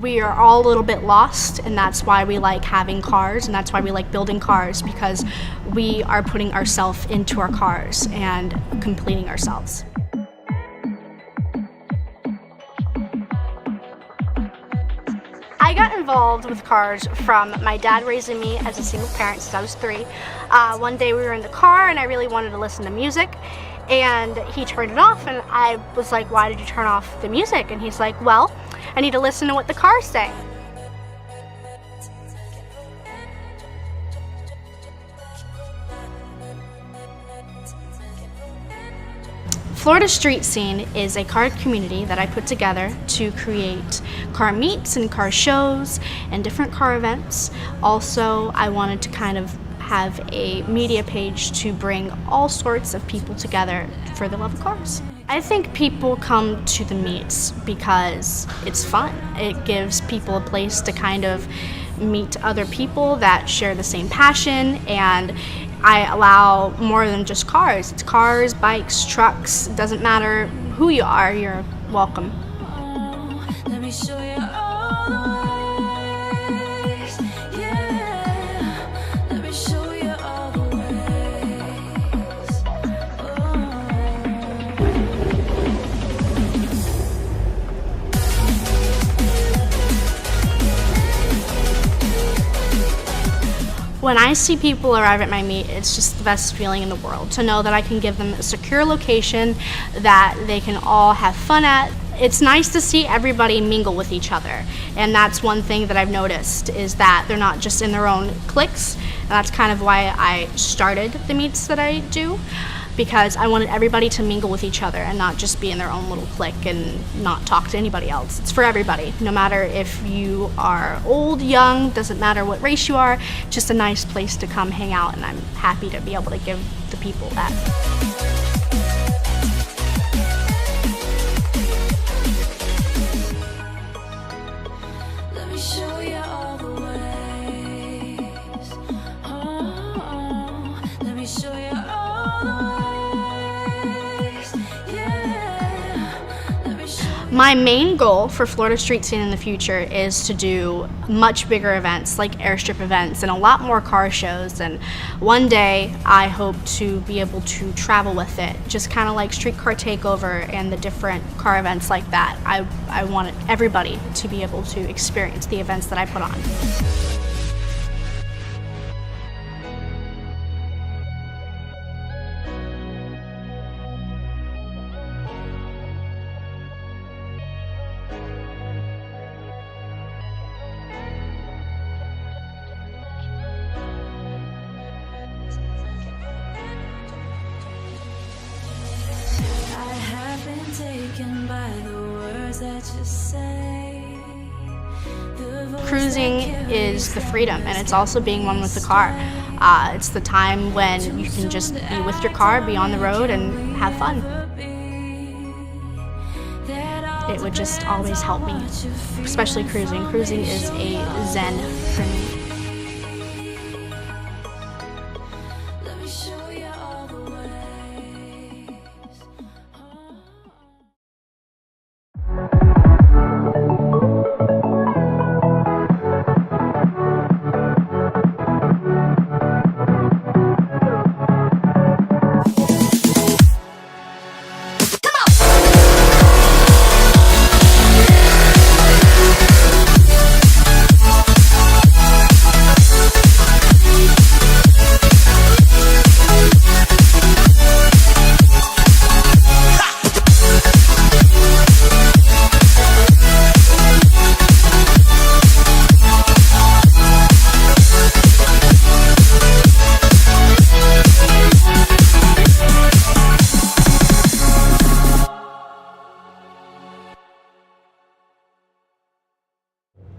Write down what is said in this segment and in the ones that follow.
we are all a little bit lost, and that's why we like having cars, and that's why we like building cars, because we are putting ourselves into our cars and completing ourselves. I got involved with cars from my dad raising me as a single parent since I was 3. One day we were in the car and I really wanted to listen to music, and he turned it off, and I was like, why did you turn off the music? And he's like, well, I need to listen to what the car's saying. Florida Street Scene is a car community that I put together to create car meets and car shows and different car events. Also, I wanted to kind of have a media page to bring all sorts of people together for the love of cars. I think people come to the meets because it's fun. It gives people a place to kind of meet other people that share the same passion, and I allow more than just cars. It's cars, bikes, trucks. It doesn't matter who you are, you're welcome. Let me show you all the ways, yeah. Let me show you all the ways. When I see people arrive at my meet, it's just the best feeling in the world to know that I can give them a secure location that they can all have fun at. It's nice to see everybody mingle with each other, and that's one thing that I've noticed, is that they're not just in their own cliques, and that's kind of why I started the meets that I do, because I wanted everybody to mingle with each other and not just be in their own little clique and not talk to anybody else. It's for everybody, no matter if you are old, young, doesn't matter what race you are, just a nice place to come hang out, and I'm happy to be able to give the people that. Let me show you all the ways. Oh, let me show you all the ways, yeah. Let me show you. My main goal for Florida Street Scene in the future is to do much bigger events like airstrip events and a lot more car shows, and one day I hope to be able to travel with it, just kind of like Streetcar Takeover and the different car events like that. I want everybody to be able to experience the events that I put on. I have been taken by the words that you say. The voice Cruising that is the freedom, and it's also being one with the car. It's the time when you can just be with your car, be on the road, and have fun. It would just always help me, especially cruising. Cruising is a zen for me. Let me show you all the ways.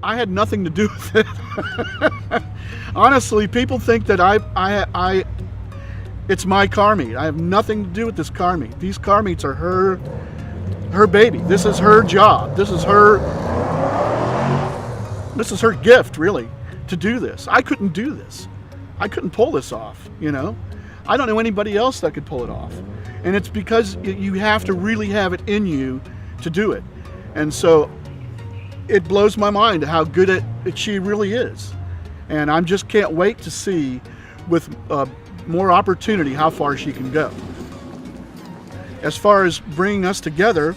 I had nothing to do with it. Honestly, people think that it's my car meet. I have nothing to do with this car meet. These car meets are her baby. This is her job. This is her gift, really, to do this. I couldn't do this. I couldn't pull this off, you know? I don't know anybody else that could pull it off. And it's because you have to really have it in you to do it. And so it blows my mind how good she really is. And I just can't wait to see, with more opportunity, how far she can go. As far as bringing us together,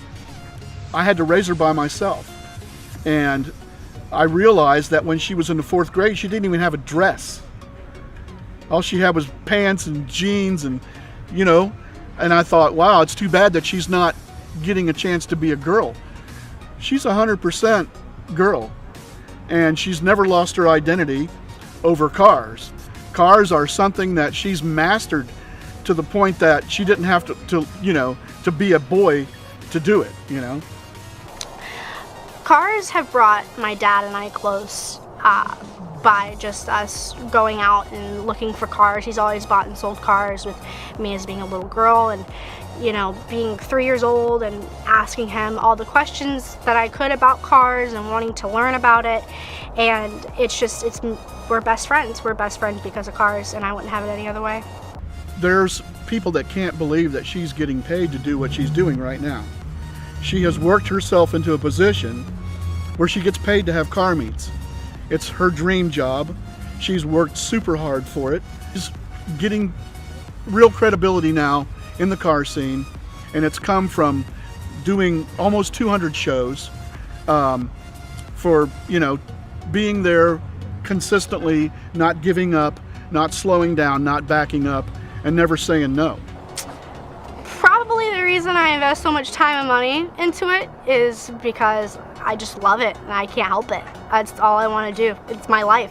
I had to raise her by myself. And I realized that when she was in the 4th grade, she didn't even have a dress. All she had was pants and jeans and, you know, and I thought, wow, it's too bad that she's not getting a chance to be a girl. She's 100% girl, and she's never lost her identity over cars. Cars are something that she's mastered to the point that she didn't have to be a boy to do it, you know. Cars have brought my dad and I close by just us going out and looking for cars. He's always bought and sold cars with me as being a little girl, and you know, being 3 years old and asking him all the questions that I could about cars and wanting to learn about it. And we're best friends. We're best friends because of cars, and I wouldn't have it any other way. There's people that can't believe that she's getting paid to do what she's doing right now. She has worked herself into a position where she gets paid to have car meets. It's her dream job. She's worked super hard for it. She's getting real credibility now in the car scene, and it's come from doing almost 200 shows, for, you know, being there consistently, not giving up, not slowing down, not backing up, and never saying no. Probably the reason I invest so much time and money into it is because I just love it and I can't help it. That's all I want to do. It's my life.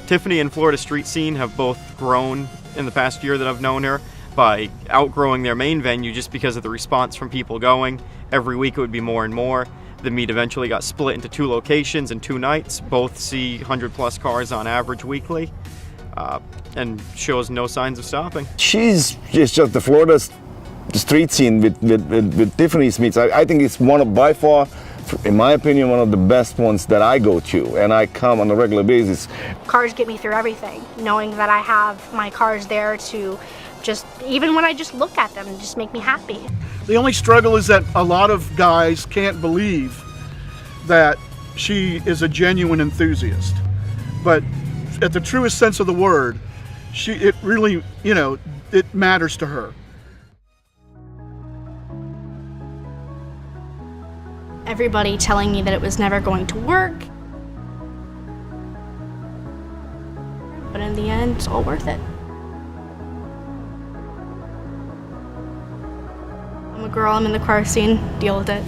Tiffany and Florida Street Scene have both grown in the past year that I've known her by outgrowing their main venue just because of the response from people going. Every week it would be more and more. The meet eventually got split into 2 locations and 2 nights. Both see 100+ cars on average weekly, and shows no signs of stopping. She's just the Florida street scene with Tiffany's meets. I think it's by far, in my opinion, one of the best ones that I go to, and I come on a regular basis. Cars get me through everything. Knowing that I have my cars there to just, even when I just look at them, just make me happy. The only struggle is that a lot of guys can't believe that she is a genuine enthusiast. But at the truest sense of the word, it really, you know, it matters to her. Everybody telling me that it was never going to work. But in the end, it's all worth it. I'm a girl, I'm in the car scene, deal with it.